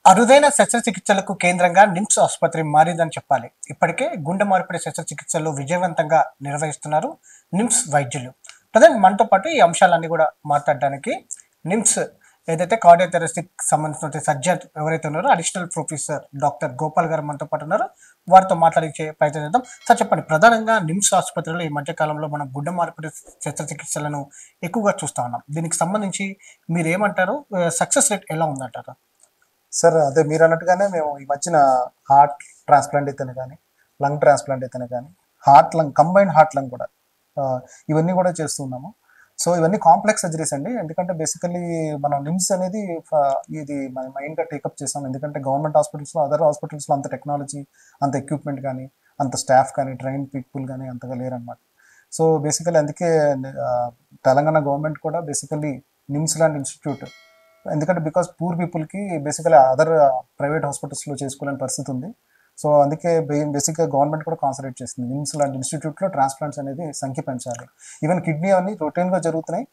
అరుదైన శస్త్రచికిత్సలకు కేంద్రంగా నిమ్స్ ఆసుపత్రి మారిందని చెప్పాలి. ఇప్పటికే గుండె మార్పిడి శస్త్రచికిత్సలు విజయవంతంగా నిర్వహిస్తున్నారు నిమ్స్ వైద్యులు. ప్రజెంట్ మనతో పాటు ఈ అంశాలన్నీ కూడా మాట్లాడడానికి నిమ్స్ ఏదైతే కార్డియోథెరసిక్ సంబంధించిన సర్జన్ ఎవరైతే ఉన్నారో అడిషనల్ ప్రొఫెసర్ డాక్టర్ గోపాల్ గారు మనతో పాటు ఉన్నారు. వారితో మాట్లాడించే ప్రయత్నం చేద్దాం. సార్ చెప్పండి, ప్రధానంగా నిమ్స్ ఆసుపత్రిలో ఈ మధ్య కాలంలో మనం గుండె మార్పిడి శస్త్రచికిత్సలను ఎక్కువగా చూస్తా ఉన్నాం. దీనికి సంబంధించి మీరు ఏమంటారు? సక్సెస్ రేట్ ఎలా ఉందంటారు? సార్ అదే మీరు అన్నట్టుగానే మేము ఈ మధ్యన హార్ట్ ట్రాన్స్ప్లాంట్ అయితేనే కానీ లంగ్ ట్రాన్స్ప్లాంట్ అయితేనే కానీ కంబైన్డ్ హార్ట్ లంగ్ కూడా ఇవన్నీ కూడా చేస్తున్నాము. సో ఇవన్నీ కాంప్లెక్స్ సర్జరీస్ అండి. ఎందుకంటే బేసికలీ మనం నిమ్స్ అనేది ఇది మైండ్గా టేకప్ చేసాం. ఎందుకంటే గవర్నమెంట్ హాస్పిటల్స్లో అదర్ హాస్పిటల్స్లో అంత టెక్నాలజీ, అంత ఎక్విప్మెంట్ కానీ, అంత స్టాఫ్ కానీ, ట్రైన్ పీపుల్ కానీ అంతగా లేరనమాట. సో బేసికలీ అందుకే తెలంగాణ గవర్నమెంట్ కూడా బేసికలీ నిమ్స్ లాంటి ఇన్స్టిట్యూట్, ఎందుకంటే బికాస్ పూర్ పీపుల్కి బేసికలీ అదర్ ప్రైవేట్ హాస్పిటల్స్లో చేసుకోలేని పరిస్థితి ఉంది. సో అందుకే బేసిక్గా గవర్నమెంట్ కూడా కాన్సన్ట్రేట్ చేస్తుంది. నిమ్స్ లాంటి ఇన్స్టిట్యూట్లో ట్రాన్స్ప్లాంట్స్ అనేది సంఖ్య పెంచాలి. ఈవెన్ కిడ్నీ అన్ని రొటీన్గా జరుగుతున్నాయి,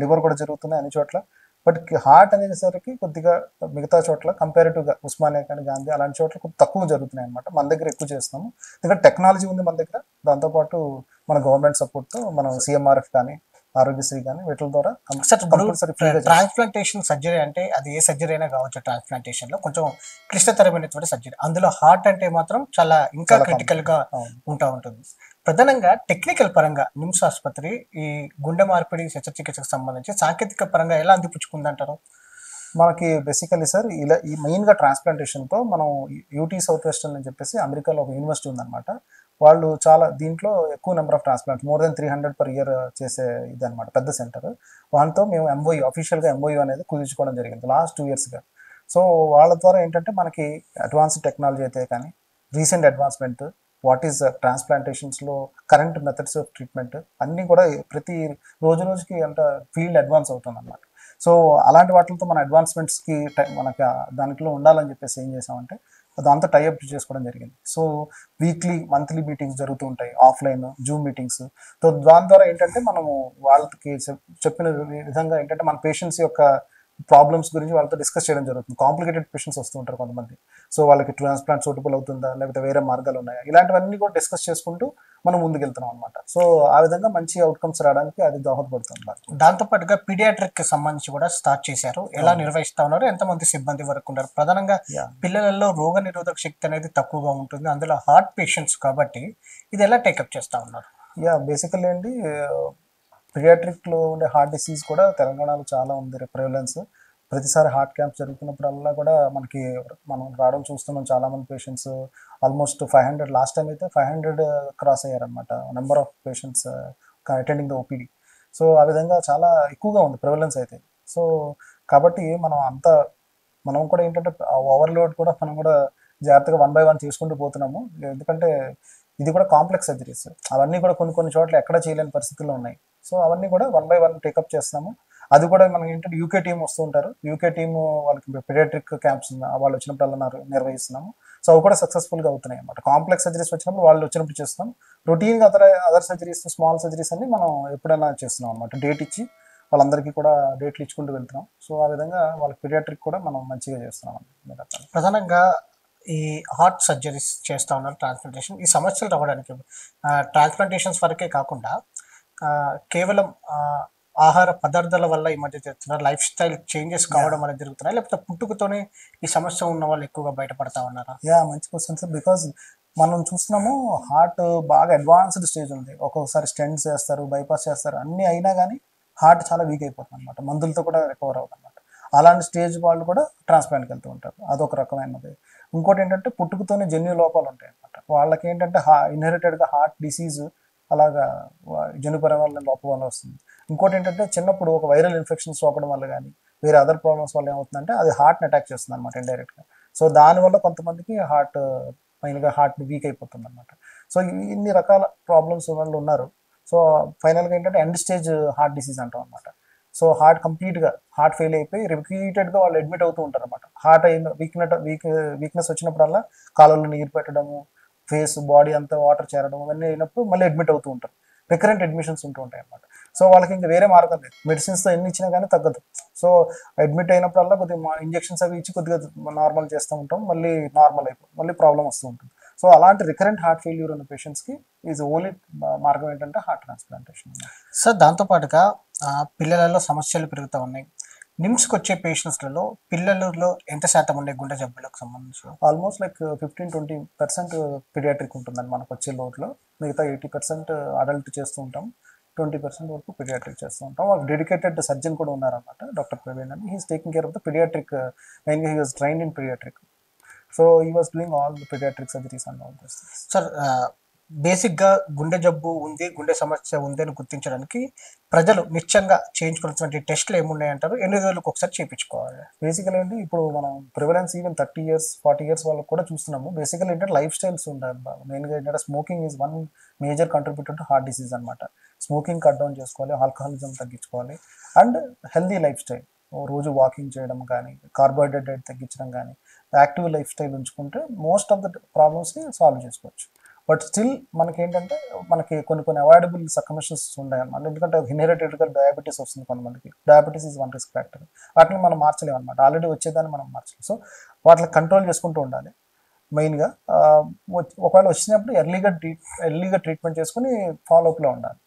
లివర్ కూడా జరుగుతున్నాయి అన్ని చోట్ల. బట్ హార్ట్ అనేసరికి కొద్దిగా మిగతా చోట్ల కంపారిటివ్గా ఉస్మానియా కానీ, గాంధీ అలాంటి చోట్ల కొంచెం తక్కువ జరుగుతున్నాయి అనమాట. మన దగ్గర ఎక్కువ చేస్తాము, ఎందుకంటే టెక్నాలజీ ఉంది మన దగ్గర. దాంతోపాటు మన గవర్నమెంట్ సపోర్ట్తో మనం సిఎంఆర్ఎఫ్ కానీ, ఆరోగ్యశ్రీ కానీ వీటి ద్వారా ట్రాన్స్ప్లాంటేషన్ సర్జరీ అంటే అది ఏ సర్జరీ అయినా కావచ్చు. ట్రాన్స్ప్లాంటేషన్ లో కొంచెం క్లిష్టతరమైనటువంటి సర్జరీ. అందులో హార్ట్ అంటే మాత్రం చాలా ఇంకా క్రిటికల్ గా ఉంటుంది. ప్రధానంగా టెక్నికల్ పరంగా నిమ్స్ ఆసుపత్రి ఈ గుండె మార్పిడి శస్త్రచికిత్సకు సంబంధించి సాంకేతిక పరంగా ఎలా అందిపుచ్చుకుందంటారు? మనకి బేసికలీ సార్ ఇలా ఈ మెయిన్గా ట్రాన్స్ప్లాంటేషన్తో మనం యూటీ సౌత్ వెస్టర్న్ అని చెప్పేసి అమెరికాలో ఒక యూనివర్సిటీ ఉందన్నమాట. వాళ్ళు చాలా దీంట్లో ఎక్కువ number of transplants more than 300 per year చేసే ఇది అనమాట, పెద్ద సెంటర్. వాళ్ళతో మేము అఫీషియల్గా ఎంఓయూ అనేది కుదుర్చుకోవడం జరిగింది లాస్ట్ 2 yearsగా. సో వాళ్ళ ద్వారా ఏంటంటే మనకి అడ్వాన్స్డ్ టెక్నాలజీ అయితే కానీ, రీసెంట్ అడ్వాన్స్మెంట్, వాట్ ఈస్ ట్రాన్స్ప్లాంటేషన్స్లో కరెంట్ మెథడ్స్ ఆఫ్ ట్రీట్మెంట్ అన్నీ కూడా ప్రతి రోజుకి అంత ఫీల్డ్ అడ్వాన్స్ అవుతుంది అనమాట. సో అలాంటి వాటితో మన అడ్వాన్స్మెంట్స్కి మనకి దాంట్లో ఉండాలని చెప్పేసి ఏం చేసామంటే దాంతో టైఅప్ చేసుకోవడం జరిగింది. సో మంత్లీ మీటింగ్స్ జరుగుతూ ఉంటాయి, ఆఫ్లైన్ జూమ్ మీటింగ్స్. సో దాని ద్వారా ఏంటంటే మనము వాళ్ళకి చెప్పిన విధంగా ఏంటంటే మన పేషెంట్స్ యొక్క ప్రాబ్లమ్స్ గురించి వాళ్ళతో డిస్కస్ చేయడం జరుగుతుంది. కాంప్లికేటెడ్ పేషెంట్స్ వస్తూ ఉంటారు కొంతమంది. సో వాళ్ళకి ట్రాన్స్ప్లాంట్ సూటబుల్ అవుతుందా, లేకపోతే వేరే మార్గాలు ఉన్నాయా, ఇలాంటివన్నీ కూడా డిస్కస్ చేసుకుంటూ మనం ముందుకెళ్తున్నాం అనమాట. సో ఆ విధంగా మంచి అవుట్కమ్స్ రావడానికి అది దోహదపడుతుంది. దాంతో పాటుగా పీడియాట్రిక్ సంబంధించి కూడా స్టార్ట్ చేశారు. ఎలా నిర్వహిస్తా ఉన్నారు, ఎంతమంది సిబ్బంది వరకు ఉన్నారు? ప్రధానంగా పిల్లలలో రోగ నిరోధక శక్తి అనేది తక్కువగా ఉంటుంది, అందులో హార్ట్ పేషెంట్స్ కాబట్టి ఇది ఎలా టేకప్ చేస్తా ఉన్నారు? బేసికల్లీ అండి, పీడియాట్రిక్లో ఉండే హార్ట్ డిసీజ్ కూడా తెలంగాణలో చాలా ఉంది ప్రివలెన్స్. ప్రతిసారి హార్ట్ క్యాంప్స్ జరుగుతున్నప్పుడల్లా కూడా మనం రావడం చూస్తున్నాం. చాలామంది పేషెంట్స్ ఆల్మోస్ట్ 500, లాస్ట్ టైం అయితే 500 క్రాస్ అయ్యారనమాట number of patients attending the OPD. So ఆ విధంగా చాలా ఎక్కువగా ఉంది ప్రివలెన్స్ అయితే. సో కాబట్టి మనం కూడా ఏంటంటే ఓవర్లోడ్ కూడా మనం కూడా జాగ్రత్తగా 1 by 1 చేసుకుంటూ పోతున్నాము. ఎందుకంటే ఇది కూడా కాంప్లెక్స్ సర్జరీస్, అవన్నీ కూడా కొన్ని చోట్ల ఎక్కడ చేయలేని పరిస్థితుల్లో ఉన్నాయి. సో అవన్నీ కూడా 1 by 1 టేకప్ చేస్తున్నాము. అది కూడా మనకి ఏంటంటే యూకే టీం వస్తూ ఉంటారు. యూకే టీము వాళ్ళకి పీడియాట్రిక్ క్యాంప్స్ వాళ్ళు వచ్చినప్పుడల్లా నిర్వహిస్తున్నాము. సో అవి కూడా సక్సెస్ఫుల్గా అవుతున్నాయి అన్నమాట. కాంప్లెక్స్ సర్జరీస్ వచ్చినప్పుడు వాళ్ళు వచ్చినప్పుడు చేస్తున్నాం. రొటీన్గా అదర్ సర్జరీస్, స్మాల్ సర్జరీస్ అన్ని మనం ఎప్పుడైనా చేస్తున్నాం అనమాట. డేట్ ఇచ్చి వాళ్ళందరికీ కూడా డేట్లు ఇచ్చుకుంటూ వెళ్తున్నాం. సో ఆ విధంగా వాళ్ళకి పీడియాట్రిక్ కూడా మనం మంచిగా చేస్తున్నాం అన్నమాట. ప్రధానంగా ఈ హార్ట్ సర్జరీస్ చేస్తూ ఉన్నారు, ట్రాన్స్ప్లాంటేషన్. ఈ సమస్యలు రావడానికి ట్రాన్స్ప్లాంటేషన్స్ వరకే కాకుండా కేవలం ఆహార పదార్థాల వల్ల ఈ మధ్య చేస్తున్నారు, లైఫ్ స్టైల్ చేంజెస్ కావడం అనేది జరుగుతున్నాయి, లేకపోతే పుట్టుకతోనే ఈ సమస్య ఉన్న వాళ్ళు ఎక్కువగా బయటపడతా ఉన్నారా? మంచి క్వశ్చన్ సార్. బికాజ్ మనం చూస్తున్నాము హార్ట్ బాగా అడ్వాన్స్డ్ స్టేజ్ ఉంది. ఒక్కొక్కసారి స్టెంట్స్ చేస్తారు, బైపాస్ చేస్తారు, అన్నీ అయినా కానీ హార్ట్ చాలా వీక్ అయిపోతుంది అనమాట. మందులతో కూడా రికవర్ అవుతుంది అనమాట. అలాంటి స్టేజ్ వాళ్ళు కూడా ట్రాన్స్ప్లాంట్కి వెళ్తూ ఉంటారు. అదొక రకమైనది. ఇంకోటి ఏంటంటే పుట్టుకతోనే జన్యు లోపాలు ఉంటాయి అనమాట. వాళ్ళకి ఏంటంటే ఇన్హెరిటెడ్గా హార్ట్ డిసీజ్ అలాగా జన్యుపరమైన లోపం వల్ల వస్తుంది. ఇంకోటి ఏంటంటే చిన్నప్పుడు ఒక వైరల్ ఇన్ఫెక్షన్ సోకడం వల్ల కానీ, వేరే అదర్ ప్రాబ్లమ్స్ వల్ల ఏమవుతుందంటే అది హార్ట్ని అటాక్ చేస్తుంది అనమాట ఇండైరెక్ట్గా. సో దానివల్ల కొంతమందికి ఫైనల్గా హార్ట్ వీక్ అయిపోతుంది అనమాట. సో ఇన్ని రకాల ప్రాబ్లమ్స్ వాళ్ళు ఉన్నారు. సో ఫైనల్గా ఏంటంటే ఎండ్ స్టేజ్ హార్ట్ డిసీజ్ అంటాం అనమాట. సో కంప్లీట్గా హార్ట్ ఫెయిల్ అయిపోయి రిపీటెడ్గా వాళ్ళు అడ్మిట్ అవుతూ ఉంటారు అనమాట. హార్ట్ వీక్నెస్ వచ్చినప్పుడల్లా కాళ్ళలో నీరు పెట్టడము, ఫేస్ బాడీ అంతా వాటర్ చేరడం, అవన్నీ అయినప్పుడు మళ్ళీ అడ్మిట్ అవుతూ ఉంటారు. రికరెంట్ అడ్మిషన్స్ ఉంటూ ఉంటాయి అన్నమాట. సో వాళ్ళకి ఇంకా వేరే మార్గం లేదు, మెడిసిన్స్తో ఎన్ని ఇచ్చినా కానీ తగ్గదు. సో అడ్మిట్ అయినప్పుడల్లా కొద్దిగా ఇంజెక్షన్స్ అవి ఇచ్చి కొద్దిగా నార్మల్ చేస్తూ ఉంటాం, మళ్ళీ నార్మల్ అయిపోయి మళ్ళీ ప్రాబ్లం వస్తూ ఉంటుంది. సో అలాంటి రికరెంట్ హార్ట్ ఫెయిల్యూర్ ఉన్న పేషెంట్స్కి ఈజ్ ఓన్లీ మార్గం ఏంటంటే హార్ట్ ట్రాన్స్ప్లాంటేషన్. సార్ దాంతోపాటుగా పిల్లలలో సమస్యలు పెరుగుతూ ఉన్నాయి. నిమ్స్కి వచ్చే పేషెంట్స్లలో పిల్లలలో ఎంత శాతం ఉండే గుండె జబ్బులకు సంబంధించి? ఆల్మోస్ట్ లైక్ 15-20% పీడియాట్రిక్ ఉంటుందండి మనకు వచ్చే లోట్లో. మిగతా 80% అడల్ట్ చేస్తూ ఉంటాం, 20% వరకు పీడియాట్రిక్ చేస్తూ ఉంటాం. ఒక డెడికేటెడ్ సర్జన్ కూడా ఉన్నారనమాట, డాక్టర్ ప్రవీణ్ అని. He's taking care of the paediatric, మెయిన్గా he was trained in paediatric. So he was doing all the paediatric surgeries and all this. Sir బేసిక్గా గుండె జబ్బు ఉంది, గుండె సమస్య ఉంది అని గుర్తించడానికి ప్రజలు నిత్యంగా చేయించుకున్నటువంటి టెస్టులు ఏమున్నాయంటారు? ఎన్ని రోజులకు ఒకసారి చేయించుకోవాలి? బేసికల్ ఏంటి, ఇప్పుడు మనం ప్రివలెన్స్ ఈవెన్ 30 years 40 years వాళ్ళకి కూడా చూస్తున్నాము. బేసికల్ ఏంటంటే లైఫ్ స్టైల్స్ ఉండాలి బాగా. మెయిన్గా ఏంటంటే smoking is one major contributor to heart disease అనమాట. స్మోకింగ్ కట్ డౌన్ చేసుకోవాలి, ఆల్కహాలిజం తగ్గించుకోవాలి, అండ్ హెల్దీ లైఫ్ స్టైల్, రోజు వాకింగ్ చేయడం కానీ, కార్బోహైడ్రేట్ డైట్ తగ్గించడం కానీ, యాక్టివ్ లైఫ్ స్టైల్ ఉంచుకుంటే మోస్ట్ ఆఫ్ ద ప్రాబ్లమ్స్ని సాల్వ్ చేసుకోవచ్చు. బట్ స్టిల్ మనకి ఏంటంటే మనకి కొన్ని అవాయిడబుల్ సర్కమ్స్టెన్సెస్ ఉన్నాయి అన్నమాట. ఎందుకంటే ఇన్హెరిటెడ్గా డయాబెటీస్ వస్తుంది కొంతమందికి. Diabetes is one risk factor. వాటిని మనం మార్చలేము అనమాట, ఆల్రెడీ వచ్చేదాన్ని మనం మార్చలేము. సో వాటిని కంట్రోల్ చేసుకుంటూ ఉండాలి. మెయిన్గా ఒకవేళ వచ్చినప్పుడు ఎర్లీగా ట్రీట్మెంట్ చేసుకుని ఫాలోఅప్లో ఉండాలి.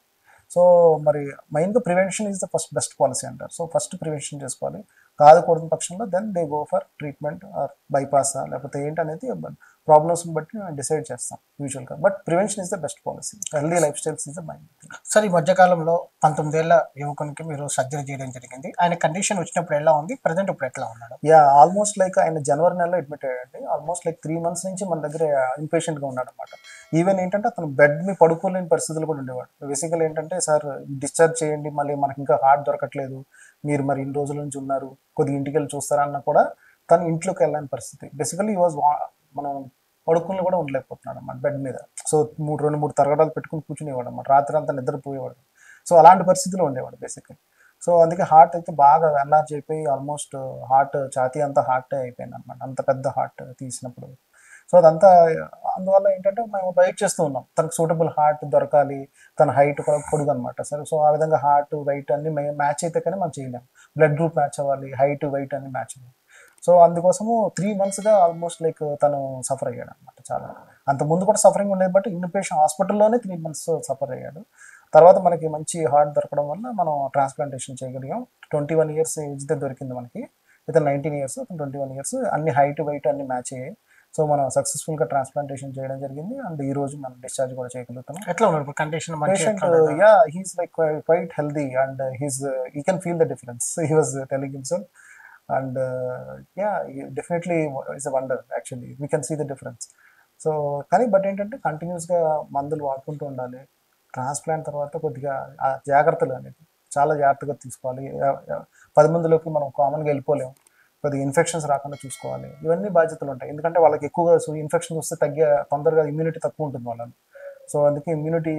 సో మరి మెయిన్గా prevention is the first best policy అంటారు. సో ఫస్ట్ ప్రివెన్షన్ చేసుకోవాలి. కాదుకూడని పక్షంలో then they go for treatment or బైపాసా లేకపోతే ఏంటనేది ప్రాబ్లమ్స్ని బట్టి మేము డిసైడ్ చేస్తాం యూజువల్గా. But prevention is the best policy, healthy life styles is the mind. Sir ఈ మధ్యకాలంలో 19 ఏళ్ల యువకునికి మీరు సర్జరీ చేయడం జరిగింది. ఆయన కండిషన్ వచ్చినప్పుడు ఎలా ఉంది, ప్రజెంట్ ఇప్పుడు ఎట్లా ఉన్నాడు? యా, ఆల్మోస్ట్ లైక్ ఆయన జనవరి నెలలో అడ్మిట్ అయ్యాడండి. ఆల్మోస్ట్ లైక్ 3 months నుంచి మన దగ్గర ఇన్పేషెంట్గా ఉన్నాడు అనమాట. ఈవెన్ ఏంటంటే అతను బెడ్ మీ పడుకోలేని పరిస్థితులు కూడా ఉండేవాడు. బేసికల్ ఏంటంటే సార్ డిశ్చార్జ్ చేయండి, మళ్ళీ మనకి ఇంకా హార్ట్ దొరకట్లేదు, మీరు మరి ఇన్ని రోజుల నుంచి ఉన్నారు, కొద్దిగా ఇంటికి వెళ్ళి చూస్తారన్నా కూడా తను ఇంట్లోకి వెళ్ళని పరిస్థితి. బేసికలీ ఈ వాజ్ మనం పడుకుని కూడా ఉండలేకపోతున్నాడు అన్నమాట బెడ్ మీద. సో 2-3 తరగడాలు పెట్టుకుని కూర్చునేవాడు అన్నమాట, రాత్రి అంతా నిద్రపోయేవాడు. సో అలాంటి పరిస్థితిలో ఉండేవాడు బేసికలీ. సో అందుకే హార్ట్ అయితే బాగా ఎన్లార్జ్ అయిపోయి ఆల్మోస్ట్ హార్ట్ ఛాతీ అంతా హార్ట్ అయిపోయింది అనమాట, అంత పెద్ద హార్ట్ తీసినప్పుడు. సో అదంతా అందువల్ల ఏంటంటే మేము వెయిట్ చేస్తూ ఉన్నాం, తనకు సూటబుల్ హార్ట్ దొరకాలి, తన హైట్ కూడా పొడుగు అనమాట సరే. సో ఆ విధంగా హార్ట్ వెయిట్ అన్ని మ్యాచ్ అయితే కానీ మనం చేయలేము. బ్లడ్ గ్రూప్ మ్యాచ్ అవ్వాలి, హైట్ వెయిట్ అన్ని మ్యాచ్ అవ్వాలి. సో అందుకోసము 3 monthsగా ఆల్మోస్ట్ లైక్ తను సఫర్ అయ్యాడు అనమాట చాలా. అంత ముందు కూడా సఫరింగ్ ఉండేది, బట్ ఇన్పేషెంట్ హాస్పిటల్లోనే 3 months సఫర్ అయ్యాడు. తర్వాత మనకి మంచి హార్ట్ దొరకడం వల్ల మనం ట్రాన్స్ప్లాంటేషన్ చేయగలిగాం. 21 years ఏజ్దే దొరికింది మనకి. ఇతను 19 years, 21 years, అన్ని హైట్ వెయిట్ అన్ని మ్యాచ్ అయ్యాయి. సో మనం సక్సెస్ఫుల్గా ట్రాన్స్ప్లాంటేషన్ చేయడం జరిగింది, అండ్ ఈ రోజు మనం డిశ్చార్జ్ కూడా చేయగలుగుతున్నాం. ఎట్లా ఉన్నాడు condition? Patient yeah he's like quite healthy and he can feel the difference, he was telling himself. And yeah definitely it's a wonder actually, we can see the difference. So కానీ but ఏంటంటే కంటిన్యూస్గా మందులు వాడుకుంటూ ఉండాలి. Transplant తర్వాత కొద్దిగా ఆ జాగ్రత్తలు అనేది చాలా జాగ్రత్తగా తీసుకోవాలి. 10 మందిలోకి మనం కామన్గా వెళ్ళిపోలేము, కొద్దిగా ఇన్ఫెక్షన్స్ రాకుండా చూసుకోవాలి. ఇవన్నీ బాధ్యతలు ఉంటాయి, ఎందుకంటే వాళ్ళకి ఎక్కువగా ఇన్ఫెక్షన్స్ వస్తే తొందరగా ఇమ్యూనిటీ తక్కువ ఉంటుంది వాళ్ళని. సో అందుకే ఇమ్యూనిటీ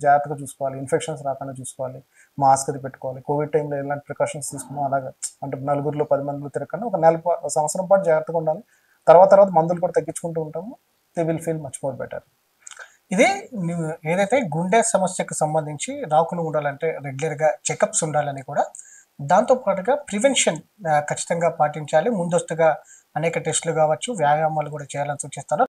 జాగ్రత్తగా చూసుకోవాలి, ఇన్ఫెక్షన్స్ రాకుండా చూసుకోవాలి, మాస్క్ అది పెట్టుకోవాలి. కోవిడ్ టైంలో ఎలాంటి ప్రికాషన్స్ తీసుకున్నాం అలాగా, అంటే 10 మందిలో తిరగకుండా ఒక సంవత్సరం పాటు జాగ్రత్తగా ఉండాలి. తర్వాత మందులు కూడా తగ్గించుకుంటూ ఉంటాము. They will feel much more better. ఇదే ఏదైతే గుండె సమస్యకు సంబంధించి రాకుండా ఉండాలంటే రెగ్యులర్గా చెకప్స్ ఉండాలని కూడా, దాంతో పాటుగా ప్రివెన్షన్ ఖచ్చితంగా పాటించాలి. ముందస్తుగా అనేక టెస్టులు కావచ్చు, వ్యాయామాలు కూడా చేయాలని సూచిస్తారు.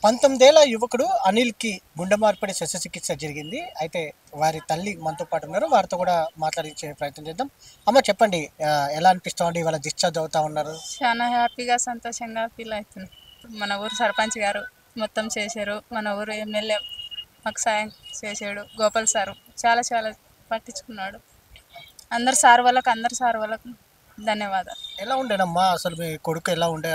పంతొమ్మిదేళ్ల యువకుడు అనిల్కి గుండె మార్పిడి శస్త్రచికిత్స జరిగింది. అయితే వారి తల్లి మనతో పాటు ఉన్నారు, వారితో కూడా మాట్లాడించే ప్రయత్నం చేద్దాం. అమ్మ చెప్పండి, ఎలా అనిపిస్తుంది ఇవాళ డిశ్చార్జ్ అవుతా ఉన్నారు? చాలా హ్యాపీగా సంతోషంగా ఫీల్ అవుతుంది. మన ఊరు సర్పంచ్ గారు మొత్తం చేశారు, మన ఊరు ఎమ్మెల్యే మాకు సాయం చేశాడు, గోపాల్ సారు చాలా చాలా పట్టించుకున్నాడు. అందరు సార్ వాళ్ళకు ధన్యవాదాలు. ఎలా ఉండేనమ్మా అసలు మీ కొడుకు ఎలా ఉండే?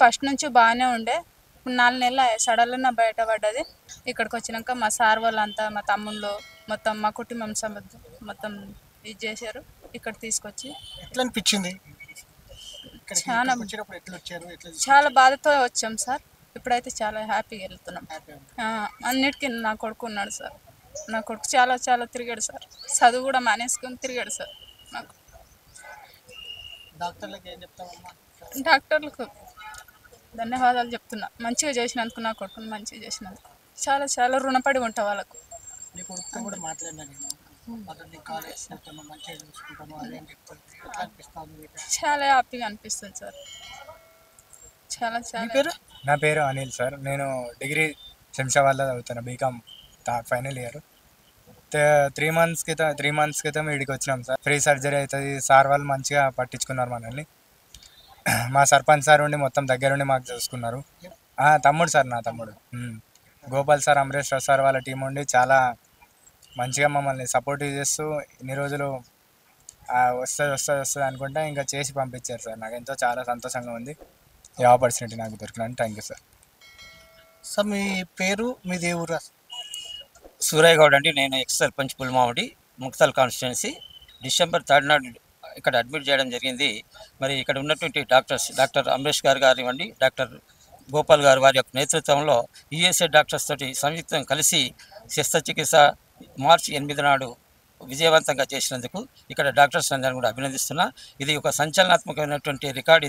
ఫస్ట్ నుంచి బాగానే ఉండే, 4 నెలలు సడన్గా బయటపడ్డది. ఇక్కడికి వచ్చినాక మా సార్ వాళ్ళంతా, మా తమ్ముళ్ళు మొత్తం మా కుటుంబం మొత్తం ఇది చేశారు. ఇక్కడ తీసుకొచ్చి ఎట్లా అనిపించింది? చాలా బాధతో వచ్చాం సార్. ఇప్పుడైతే చాలా హ్యాపీగా వెళ్తున్నాం. అన్నిటికీ నా కొడుకు ఉన్నాడు సార్. నా కొడుకు చాలా చాలా తిరిగాడు సార్. చదువు కూడా మానేసుకొని తిరిగాడు సార్. నాకు డాక్టర్లకు ఏం చెప్తామమ్మా? డాక్టర్లకు ధన్యవాదాలు చెప్తున్నా. మంచిగా చేసినందుకు, నా కొడుకుని మంచిగా చేసినందుకు చాలా చాలా రుణపడి ఉంటా వాళ్ళకు. నీ కొడుకుతో కూడా మాట్లాడినా నేను, అతన్ని కాలేజ్ వెళ్తాను, మంచిగా చూసుకుంటాను అదేం చెప్తాను. ఎట్లా అనిపిస్తుంది మీకు? చాలా హ్యాపీగా అనిపిస్తుంది సార్. చాలా మీ చాలా పేరు? నా పేరు అనిల్ సార్. నేను డిగ్రీ శంషాబాద్లో చదువుతాను, బీకామ్ ఫైనల్ ఇయర్. 3 months క్రితం వీడికి వచ్చినాం సార్. ఫ్రీ సర్జరీ అవుతుంది సార్, వాళ్ళు మంచిగా పట్టించుకున్నారు మనల్ని. మా సర్పంచ్ సార్ ఉండి మొత్తం దగ్గరుండి మాకు చూసుకున్నారు. తమ్ముడు సార్, నా తమ్ముడు గోపాల్ సార్, అమరేష్ రావు సార్ వాళ్ళ టీం ఉండి చాలా మంచిగా మమ్మల్ని సపోర్టివ్ చేస్తూ ఇన్ని రోజులు వస్తుంది అనుకుంటా ఇంకా చేసి పంపించారు సార్. నాకు ఎంతో చాలా సంతోషంగా ఉంది ఈ ఆపర్చునిటీ నాకు దొరికినందుకు. Thank you sir. సార్ మీ పేరు, మీది ఏ ఊరు? సూరయ్య గౌడ్ అండి. నేను X sarpanch పుల్మావడి, Makthal constituency. December 3 నాడు ఇక్కడ అడ్మిట్ చేయడం జరిగింది. మరి ఇక్కడ ఉన్నటువంటి డాక్టర్ అమరేష్ గారు కానివ్వండి, డాక్టర్ గోపాల్ గారు వారి యొక్క నేతృత్వంలో ఈఎస్ఐ డాక్టర్స్ తోటి సంయుక్తం కలిసి శస్త్రచికిత్స March 8 నాడు విజయవంతంగా చేసినందుకు ఇక్కడ డాక్టర్స్ అందరిని కూడా అభినందిస్తున్నా. ఇది ఒక సంచలనాత్మకమైనటువంటి రికార్డ్.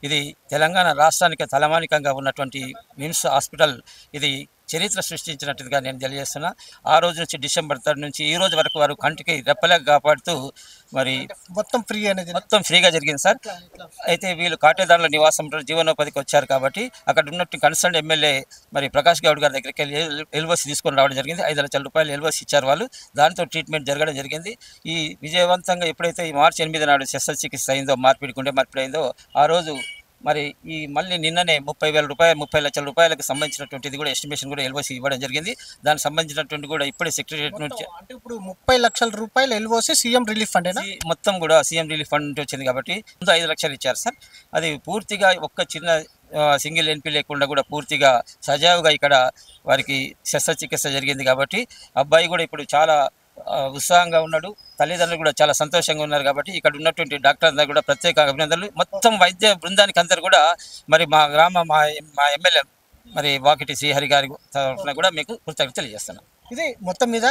ఇది తెలంగాణ రాష్ట్రానికి తలమానికంగా ఉన్నటువంటి నిమ్స్ హాస్పిటల్ ఇది చరిత్ర సృష్టించినట్టుగా నేను తెలియజేస్తున్నా. ఆ రోజు నుంచి December 3 నుంచి ఈ రోజు వరకు వారు కంటికి రెప్పలేక కాపాడుతూ మరి మొత్తం ఫ్రీ అనేది మొత్తం ఫ్రీగా జరిగింది సార్. అయితే వీళ్ళు కాటేదారుల నివాసం జీవనోపాధికి వచ్చారు కాబట్టి అక్కడ ఉన్నట్టు కన్సర్న్ ఎమ్మెల్యే మరి ప్రకాష్ గౌడ్ గారి దగ్గరికి వెళ్ళి ఎల్ఓసి తీసుకొని రావడం జరిగింది. 5 లక్షల రూపాయలు ఎల్ఓసి ఇచ్చారు వాళ్ళు. దాంతో ట్రీట్మెంట్ జరగడం జరిగింది. ఈ విజయవంతంగా ఎప్పుడైతే ఈ March 8 నాడు శస్త్రచికిత్స అయిందో, గుండె మార్పిడి అయిందో, ఆ రోజు మరి ఈ మళ్ళీ నిన్ననే 30,000 రూపాయలు 30 లక్షల రూపాయలకు సంబంధించినటువంటిది కూడా ఎస్టిమేషన్ కూడా ఎల్ఓసి ఇవ్వడం జరిగింది. దానికి సంబంధించినటువంటి కూడా ఇప్పుడే సెక్రటరియట్ నుంచి అంటే ఇప్పుడు 30 లక్షల రూపాయలు ఎల్ఓసి సీఎం రిలీఫ్ ఫండేనా? మొత్తం కూడా సీఎం రిలీఫ్ ఫండ్ నుంచి వచ్చింది కాబట్టి ముందు 5 లక్షలు ఇచ్చారు సార్. అది పూర్తిగా ఒక్క చిన్న సింగిల్ ఎన్పీ లేకుండా కూడా పూర్తిగా సజావుగా ఇక్కడ వారికి శస్త్రచికిత్స జరిగింది కాబట్టి అబ్బాయి కూడా ఇప్పుడు చాలా ఉత్సాహంగా ఉన్నాడు. తల్లిదండ్రులు కూడా చాలా సంతోషంగా ఉన్నారు కాబట్టి ఇక్కడ ఉన్నటువంటి డాక్టర్ అందరూ కూడా ప్రత్యేక అభినందనలు. మొత్తం వైద్య బృందానికి అందరూ కూడా మరి మా ఎమ్మెల్యే మరి వాకిటి శ్రీహరి గారి తరఫున కూడా మీకు కృతజ్ఞతలు తెలియజేస్తున్నాను. ఇది మొత్తం మీద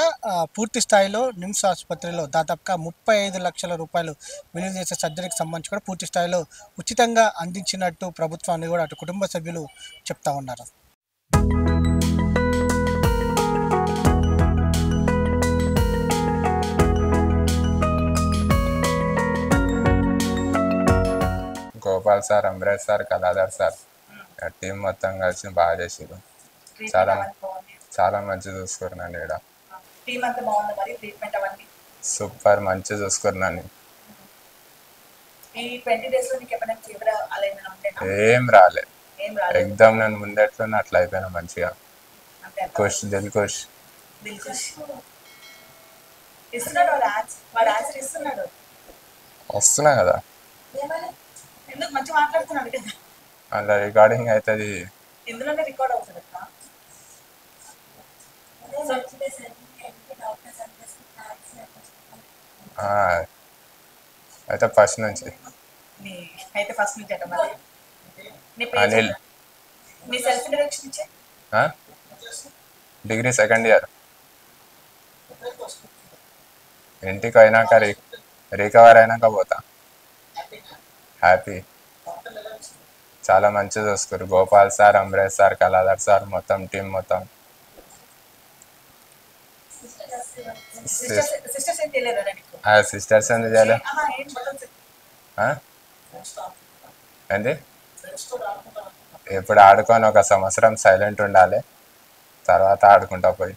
పూర్తి స్థాయిలో నిమ్స్ ఆసుపత్రిలో దాదాపుగా 35 లక్షల రూపాయలు విలువ చేసే సర్జరీకి సంబంధించి కూడా పూర్తి స్థాయిలో ఉచితంగా అందించినట్టు ప్రభుత్వాన్ని కూడా అటు కుటుంబ సభ్యులు చెప్తా ఉన్నారు. Gopal sir, Amaresh sir, Kaladhar sir team మొత్తం కలిసి బాగా చేసారు. చాలా మంచిగా చూసుకున్నాను. ఇక్కడ సూపర్ మంచిగా చూసుకున్నాను. ఏం రాలే, ఎగ్దమ్ నేను ముందెట్లో అట్లా అయిపోయినా మంచిగా. ఖుష్, దిల్ ఖుష్. వస్తున్నా కదా అలా రికార్డింగ్ అవుతుంది. అయితే ఫస్ట్ నుంచి అనిల్, డిగ్రీ 2nd ఇయర్. ఇంటికి అయినాక రికవర్ అయినాక పోతా. హ్యాపీ, చాలా మంచిగా చూసుకోరు. Gopal sir, Amaresh sir, Kaladhar sir, మొత్తం టీం మొత్తం. సిస్టర్స్ ఎందుకు చేయలే? ఏంటి, ఇప్పుడు ఆడుకొని 1 సంవత్సరం సైలెంట్ ఉండాలి, తర్వాత ఆడుకుంటా పోయి.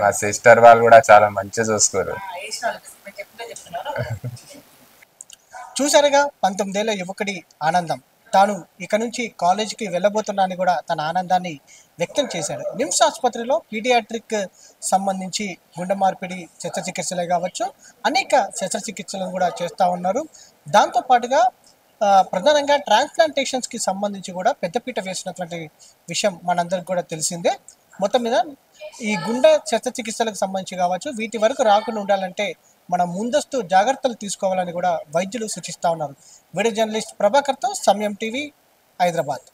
మా సిస్టర్ వాళ్ళు కూడా చాలా మంచిగా చూసుకోరు. చూసారుగా 19 ఏళ్ల యువకుడి ఆనందం. తాను ఇక నుంచి కాలేజీకి వెళ్ళబోతున్నానని కూడా తన ఆనందాన్ని వ్యక్తం చేశాడు. నిమ్స్ ఆసుపత్రిలో పీడియాట్రిక్ సంబంధించి గుండె మార్పిడి శస్త్రచికిత్సలే కావచ్చు, అనేక శస్త్రచికిత్సలను కూడా చేస్తూ ఉన్నారు. దాంతోపాటుగా ప్రధానంగా ట్రాన్స్ప్లాంటేషన్స్కి సంబంధించి కూడా పెద్దపీట వేసినటువంటి విషయం మనందరికి కూడా తెలిసిందే. మొత్తం మీద ఈ గుండె శస్త్రచికిత్సలకు సంబంధించి కావచ్చు, వీటి వరకు రాకుండా ఉండాలంటే మనం ముందస్తు జాగ్రత్తలు తీసుకోవాలని కూడా వైద్యులు సూచిస్తూ ఉన్నారు. వీడియో జర్నలిస్ట్ ప్రభాకర్తో సమయం టీవీ, హైదరాబాద్.